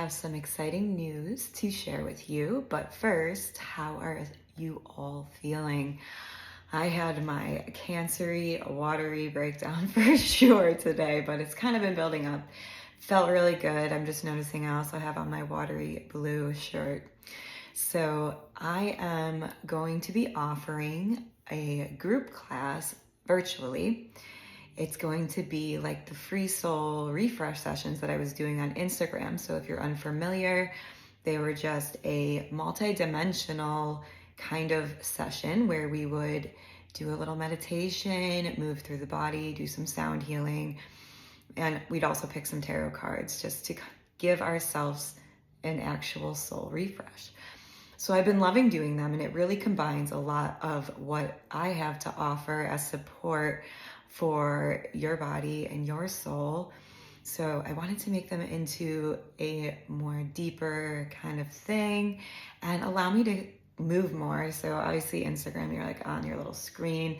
have some exciting news to share with you. But first, how are you all feeling? I had my cancery, watery breakdown for sure today, but it's kind of been building up. Felt really good. I'm just noticing I also have on my watery blue shirt. So I am going to be offering a group class virtually. It's going to be like the free soul refresh sessions that I was doing on Instagram. So if you're unfamiliar, they were just a multi-dimensional kind of session where we would do a little meditation, move through the body, do some sound healing, and we'd also pick some tarot cards just to give ourselves an actual soul refresh. So I've been loving doing them, and it really combines a lot of what I have to offer as support for your body and your soul. So I wanted to make them into a more deeper kind of thing and allow me to move more. So obviously Instagram, you're like on your little screen.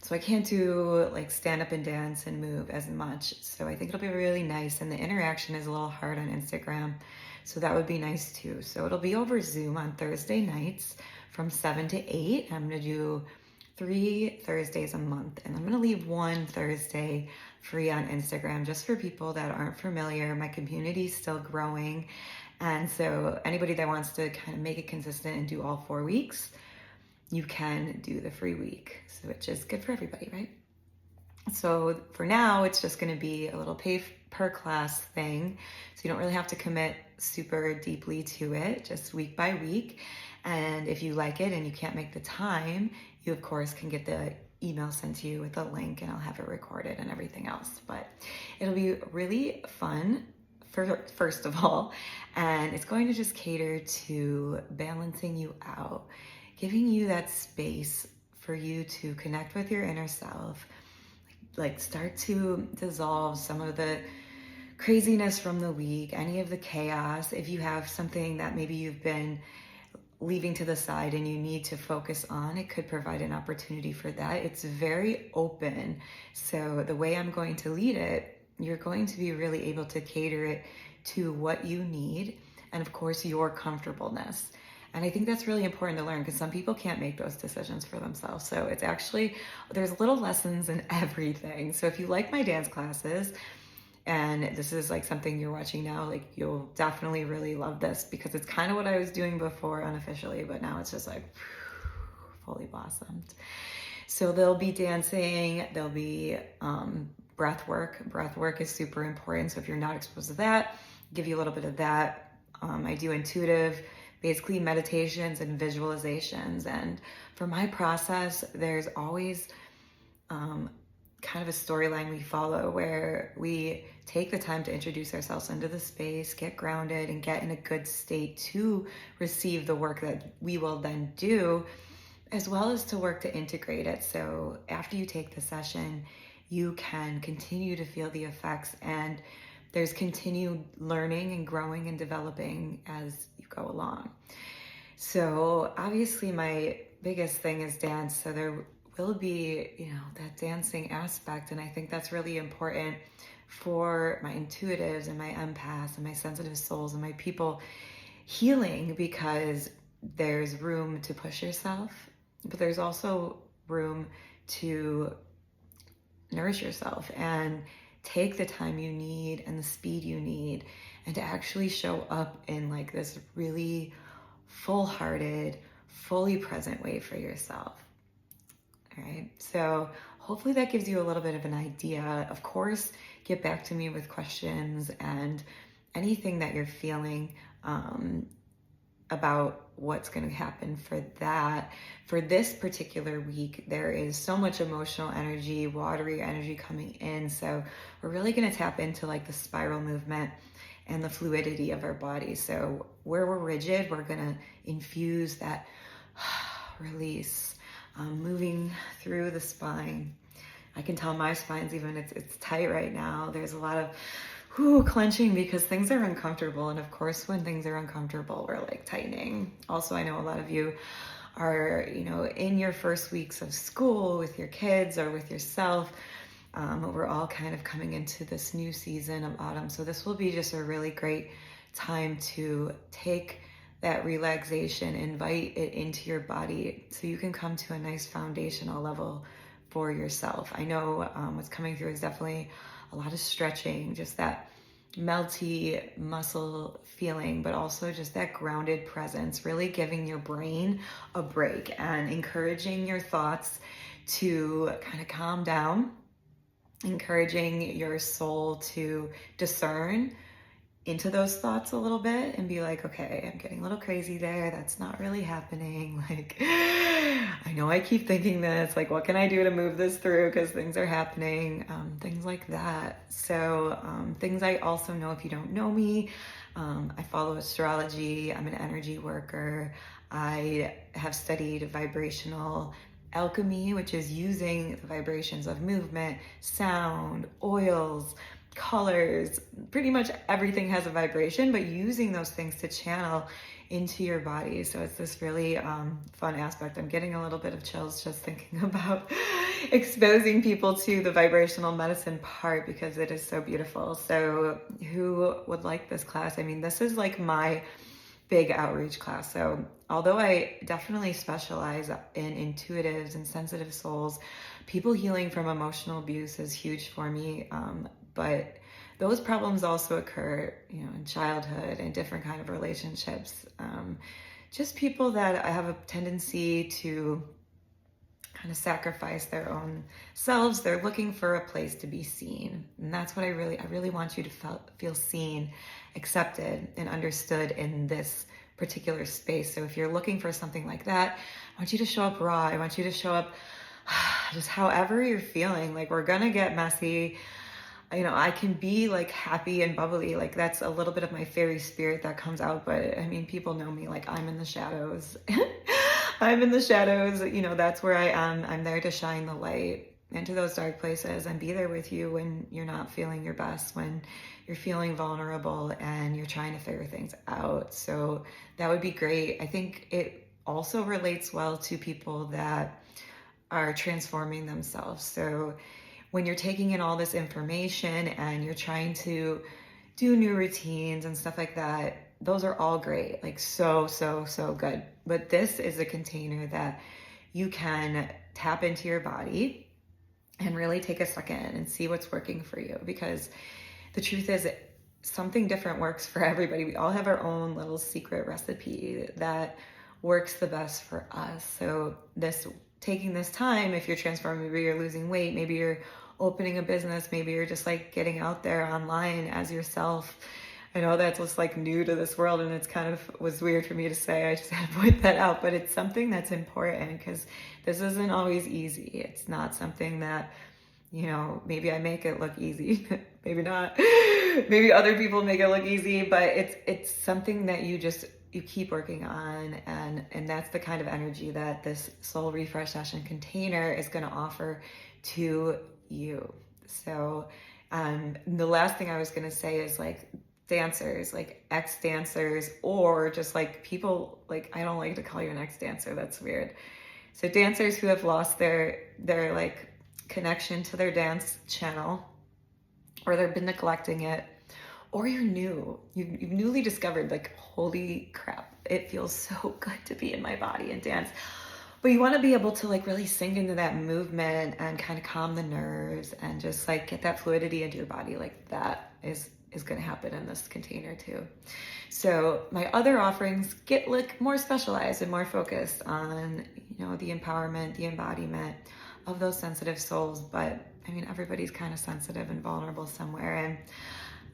So I can't do like stand up and dance and move as much. So I think it'll be really nice. And the interaction is a little hard on Instagram. So that would be nice too. So it'll be over Zoom on Thursday nights from 7 to 8. I'm going to do 3 Thursdays a month, and I'm going to leave one Thursday free on Instagram just for people that aren't familiar. My community is still growing, and so anybody that wants to kind of make it consistent and do all 4 weeks, you can do the free week, so which is good for everybody, right? So for now, it's just going to be a little pay per class thing, so you don't really have to commit super deeply to it, just week by week. And if you like it and you can't make the time, you of course can get the email sent to you with a link, and I'll have it recorded and everything else. But it'll be really fun, first of all, and it's going to just cater to balancing you out, giving you that space for you to connect with your inner self, like start to dissolve some of the craziness from the week, any of the chaos. If you have something that maybe you've been leaving to the side and you need to focus on, it could provide an opportunity for that. It's very open. So the way I'm going to lead it, you're going to be really able to cater it to what you need and of course your comfortableness. And I think that's really important to learn because some people can't make those decisions for themselves. So it's actually, there's little lessons in everything. So if you like my dance classes, and this is like something you're watching now, like you'll definitely really love this because it's kind of what I was doing before unofficially, but now it's just like fully blossomed. So there'll be dancing, there'll be breath work. Breath work is super important. So if you're not exposed to that, I'll give you a little bit of that. I do intuitive, basically meditations and visualizations. And for my process, there's always kind of a storyline we follow where we take the time to introduce ourselves into the space, get grounded, and get in a good state to receive the work that we will then do, as well as to work to integrate it. So after you take the session, you can continue to feel the effects, and there's continued learning and growing and developing as you go along. So obviously my biggest thing is dance. So there will be, that dancing aspect. And I think that's really important for my intuitives and my empaths and my sensitive souls and my people healing, because there's room to push yourself, but there's also room to nourish yourself and take the time you need and the speed you need, and to actually show up in like this really full-hearted, fully present way for yourself. All right, so hopefully that gives you a little bit of an idea. Of course, get back to me with questions and anything that you're feeling about what's going to happen for that. For this particular week, there is so much emotional energy, watery energy coming in. So we're really going to tap into like the spiral movement and the fluidity of our body. So where we're rigid, we're going to infuse that release. Moving through the spine. I can tell my spine's even, it's tight right now. There's a lot of clenching because things are uncomfortable. And of course, when things are uncomfortable, we're like tightening. Also, I know a lot of you are, in your first weeks of school with your kids or with yourself. We're all kind of coming into this new season of autumn. So this will be just a really great time to take that relaxation, invite it into your body so you can come to a nice foundational level for yourself. I know what's coming through is definitely a lot of stretching, just that melty muscle feeling, but also just that grounded presence, really giving your brain a break and encouraging your thoughts to kind of calm down, encouraging your soul to discern into those thoughts a little bit and be like, okay, I'm getting a little crazy there. That's not really happening. Like, I know I keep thinking this, like, what can I do to move this through? Because things are happening, things like that. So things I also know, if you don't know me, I follow astrology. I'm an energy worker. I have studied vibrational alchemy, which is using the vibrations of movement, sound, oils, colors, pretty much everything has a vibration, but using those things to channel into your body. So it's this really fun aspect. I'm getting a little bit of chills just thinking about exposing people to the vibrational medicine part, because it is so beautiful. So who would like this class? I mean, this is like my big outreach class. So although I definitely specialize in intuitives and sensitive souls, people healing from emotional abuse is huge for me. But those problems also occur, in childhood and different kind of relationships. Just people that have a tendency to kind of sacrifice their own selves. They're looking for a place to be seen. And that's what I really want you to feel seen, accepted, and understood in this particular space. So if you're looking for something like that, I want you to show up raw. I want you to show up just however you're feeling. Like, we're gonna get messy. I can be like happy and bubbly, like that's a little bit of my fairy spirit that comes out, but I mean, people know me, like I'm in the shadows. I'm in the shadows, that's where I am. I'm there to shine the light into those dark places and be there with you when you're not feeling your best, when you're feeling vulnerable and you're trying to figure things out. So that would be great. I think it also relates well to people that are transforming themselves. So when you're taking in all this information and you're trying to do new routines and stuff like that, those are all great, like so good. But this is a container that you can tap into your body and really take a second and see what's working for you, because the truth is something different works for everybody. We all have our own little secret recipe that works the best for us. So taking this time, if you're transforming, maybe you're losing weight, maybe you're opening a business, maybe you're just like getting out there online as yourself. I know that's just like new to this world, and it's kind of was weird for me to say. I just had to point that out, but it's something that's important, because this isn't always easy. It's not something that, maybe I make it look easy, maybe not. Maybe other people make it look easy, but it's something that you keep working on, and that's the kind of energy that this soul refresh session container is going to offer to you. So the last thing I was going to say is like dancers, like ex-dancers, or just like people, like I don't like to call you an ex-dancer, that's weird. So dancers who have lost their like connection to their dance channel, or they've been neglecting it, or you've newly discovered, like, holy crap, it feels so good to be in my body and dance. But you want to be able to like really sink into that movement and kind of calm the nerves and just like get that fluidity into your body. Like that is going to happen in this container too. So my other offerings get like more specialized and more focused on, the empowerment, the embodiment of those sensitive souls. But I mean, everybody's kind of sensitive and vulnerable somewhere. And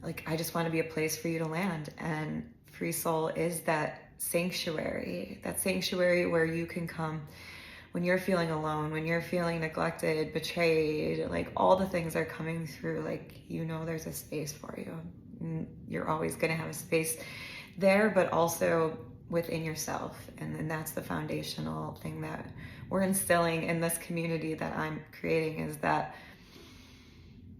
like, I just want to be a place for you to land. And Free Soul is that sanctuary where you can come when you're feeling alone, when you're feeling neglected, betrayed, like all the things are coming through, like, there's a space for you. You're always going to have a space there, but also within yourself. And then that's the foundational thing that we're instilling in this community that I'm creating, is that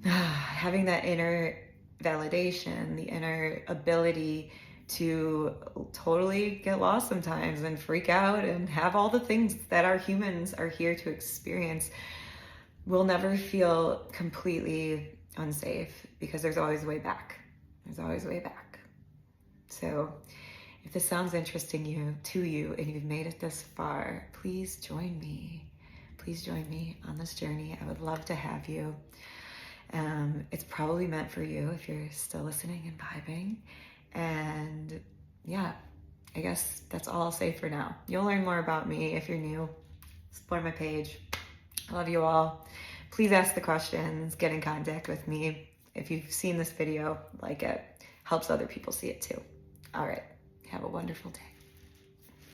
having that inner validation, the inner ability to totally get lost sometimes and freak out and have all the things that our humans are here to experience. We'll never feel completely unsafe, because there's always a way back. There's always a way back. So if this sounds interesting to you and you've made it this far, please join me. Please join me on this journey. I would love to have you. It's probably meant for you if you're still listening and vibing. And yeah, I guess that's all I'll say for now. You'll learn more about me if you're new. Explore my page. I love you all. Please ask the questions. Get in contact with me. If you've seen this video, like it. Helps other people see it too. All right. Have a wonderful day.